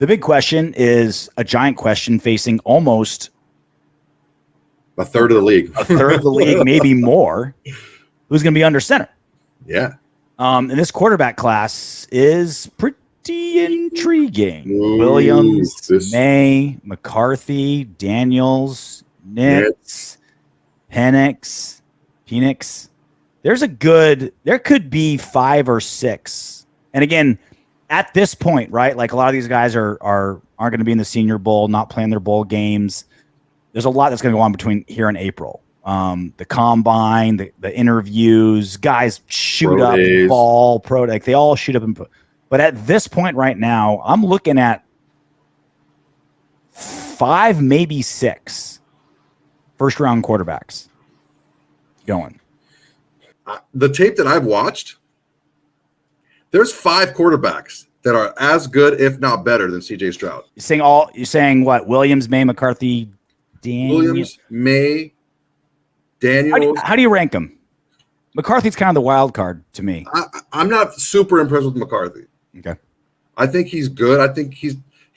The big question is a giant question facing almost a third of the league. A third of the league, maybe more. Who's going to be under center? Yeah. And this quarterback class is pretty intriguing. Ooh, Williams, Maye, McCarthy, Daniels, Nix, Penix. There could be 5 or 6. And again, at this point, right? Like a lot of these guys aren't going to be in the Senior Bowl, not playing their bowl games. There's a lot that's going to go on between here and April. The combine, the interviews, guys shoot pro up, days. fall, pro, like they all shoot up. But at this point right now, I'm looking at 5, maybe 6 first-round quarterbacks going. The tape that I've watched, there's 5 quarterbacks that are as good, if not better, than C.J. Stroud. You're saying what? Williams, Maye, McCarthy, Williams, Maye, Daniels. How do you rank them? McCarthy's kind of the wild card to me. I'm not super impressed with McCarthy. Okay. I think he's good. I think I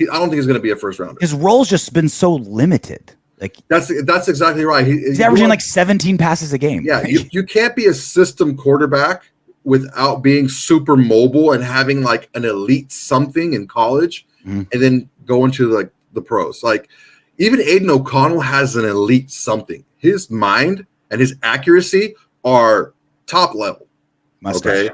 don't think he's going to be a first rounder. His role's just been so limited. Like that's exactly right. He's averaging like 17 passes a game. Yeah, you can't be a system quarterback without being super mobile and having like an elite something in college, and then go into like the pros. Like even Aidan O'Connell has an elite something. His mind and his accuracy are top level. Mustache. Okay.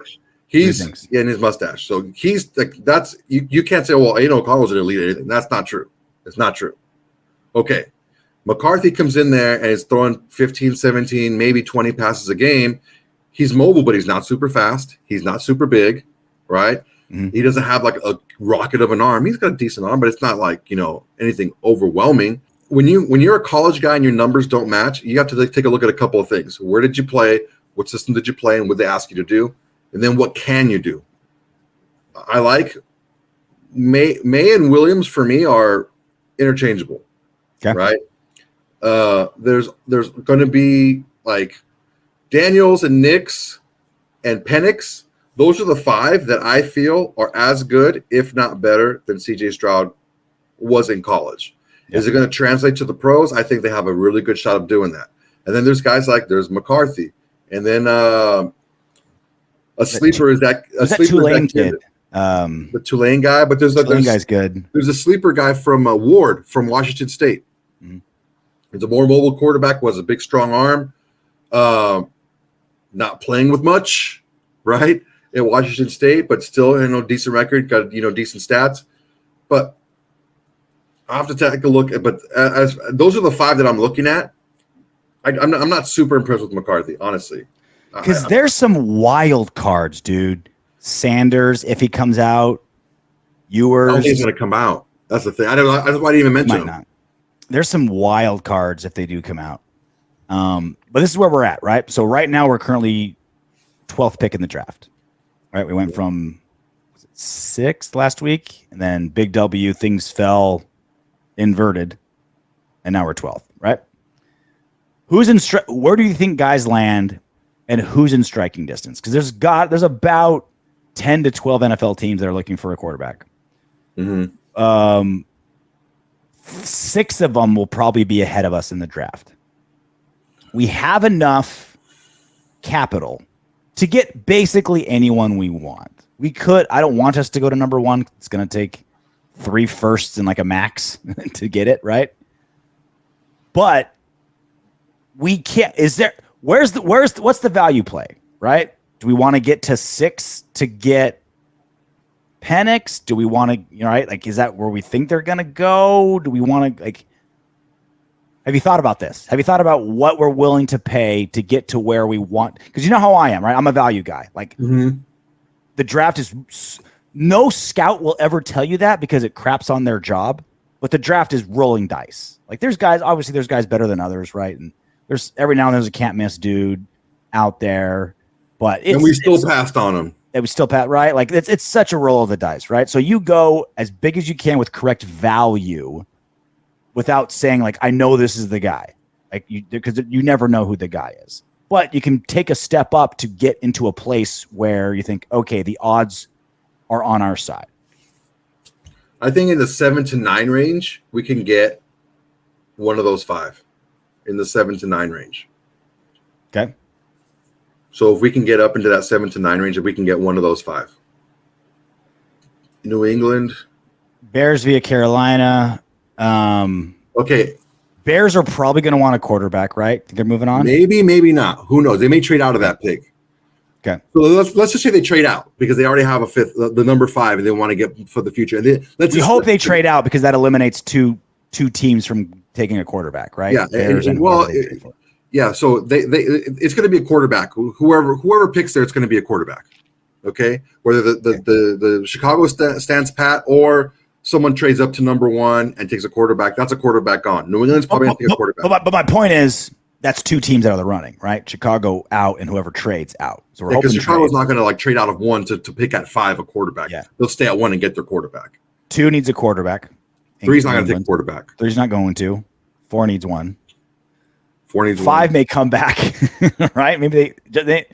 He's in his mustache. So he's like, that's you can't say, well, Aidan O'Connell's an elite or anything. That's not true. It's not true. Okay. McCarthy comes in there and is throwing 15, 17, maybe 20 passes a game. He's mobile, but he's not super fast. He's not super big, right? He doesn't have like a rocket of an arm. He's got a decent arm, but it's not like, anything overwhelming. When you're a college guy and your numbers don't match, you have to take a look at a couple of things. Where did you play? What system did you play? And what they ask you to do? And then what can you do? I like Maye and Williams for me are interchangeable, right? There's going to be like Daniels and Nix and Penix. Those are the 5 that I feel are as good, if not better, than C.J. Stroud was in college. Is it going to translate to the pros? I think they have a really good shot of doing that. And then there's guys like there's McCarthy, and then a sleeper is that Tulane kid. The Tulane guy, but there's guy's good. There's a sleeper guy from Ward from Washington State. He's a more mobile quarterback, was a big, strong arm, not playing with much, right? At Washington State, but still, decent record, got decent stats. But I have to take a look at. But as those are the 5 that I'm looking at. I'm not super impressed with McCarthy, honestly. Because there's some wild cards, dude. Sanders, if he comes out, Ewers. I don't think he's going to come out. That's the thing. I don't know. That's why I didn't even mention him. Not. There's some wild cards if they do come out. But this is where we're at, right? So right now we're currently 12th pick in the draft. Right? We went from 6th last week, and then big W, things fell inverted, and now we're 12th, right? Where do you think guys land, and who's in striking distance? Because there's about 10 to 12 NFL teams that are looking for a quarterback. 6 of them will probably be ahead of us in the draft. We have enough capital to get basically anyone we want. I don't want us to go to number 1. It's going to take 3 firsts and like a max to get it, right? But we can't. What's the value play, right? Do we want to get to 6 to get Penix? Do we want to, right? Like, is that where we think they're going to go? Do we want to, like, have you thought about this? Have you thought about what we're willing to pay to get to where we want? Because you know how I am, right? I'm a value guy. Like, the draft is, no scout will ever tell you that because it craps on their job, but the draft is rolling dice. Like, there's guys better than others, right? And there's every now and then there's a can't miss dude out there, but we still passed on him. It was still pat, right? Like it's such a roll of the dice, right? So you go as big as you can with correct value without saying like, I know this is the guy, like because you never know who the guy is, but you can take a step up to get into a place where you think, okay, the odds are on our side. I think in the 7 to 9 range, we can get one of those 5 in the 7 to 9 range. Okay. So if we can get up into that 7 to 9 range, if we can get one of those 5. New England. Bears via Carolina. Okay. Bears are probably going to want a quarterback, right? Think they're moving on? Maybe, maybe not. Who knows? They may trade out of that pick. Okay. So let's just say they trade out because they already have a 5th, the number 5, and they want to get for the future. And we hope they trade out because that eliminates two teams from taking a quarterback, right? Yeah. Bears and well, yeah. So it's going to be a quarterback. Whoever picks there, it's going to be a quarterback. Okay. Whether the Chicago stands pat or someone trades up to number 1 and takes a quarterback, that's a quarterback gone. New England's probably going to take a quarterback. But my point is, that's 2 teams out of the running, right? Chicago out and whoever trades out. So we're hoping Chicago's not going to trade out of 1 to pick at 5 a quarterback. Yeah. They'll stay at 1 and get their quarterback. 2 needs a quarterback. 3's not going to take a quarterback. 3's not going to. 4 needs 1. 4 needs 5 1. may come back, right? Maybe they.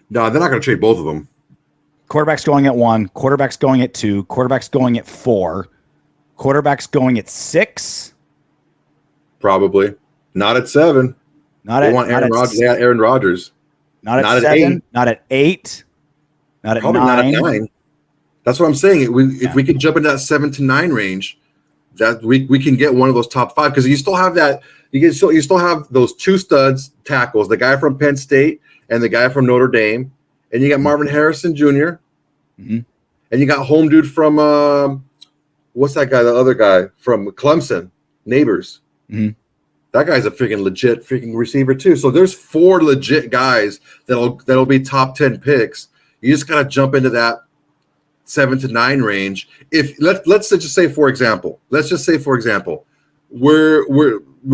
No, they're not going to trade both of them. Quarterback's going at 1. Quarterback's going at 2. Quarterback's going at 4. Quarterback's going at 6. Probably not at 7. They want Aaron Rodgers. They got Aaron Rodgers. Not at 7. 8. Not at 8. Not at Probably 9. not at 9. That's what I'm saying. If we can jump into that 7 to 9 range, that we can get one of those top 5 because you still have that. You still have those 2 studs tackles, the guy from Penn State and the guy from Notre Dame, and you got Marvin Harrison Jr. Mm-hmm. And you got home dude from what's that guy? The other guy from Clemson, Neighbors. Mm-hmm. That guy's a legit receiver too. So there's 4 legit guys that'll be top 10 picks. You just gotta jump into that 7 to 9 range. If let's just say for example, we're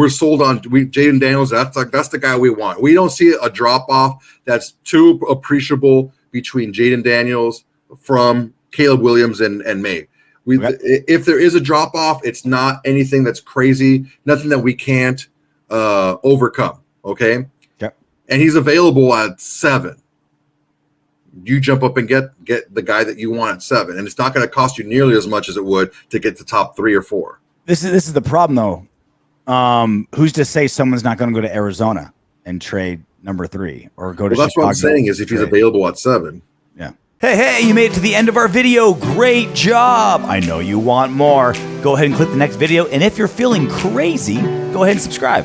sold on Jayden Daniels. That's the guy we want. We don't see a drop off that's too appreciable between Jayden Daniels from Caleb Williams and Maye. If there is a drop off, it's not anything that's crazy, nothing that we can't overcome. Okay. Yep. And he's available at 7. You jump up and get the guy that you want at 7, and it's not going to cost you nearly as much as it would to get the top 3 or 4. This is the problem though. Who's to say someone's not going to go to Arizona and trade number 3 or go to Chicago? That's what I'm saying is if he's available at 7. Yeah. Hey, you made it to the end of our video. Great job. I know you want more. Go ahead and click the next video. And if you're feeling crazy, go ahead and subscribe.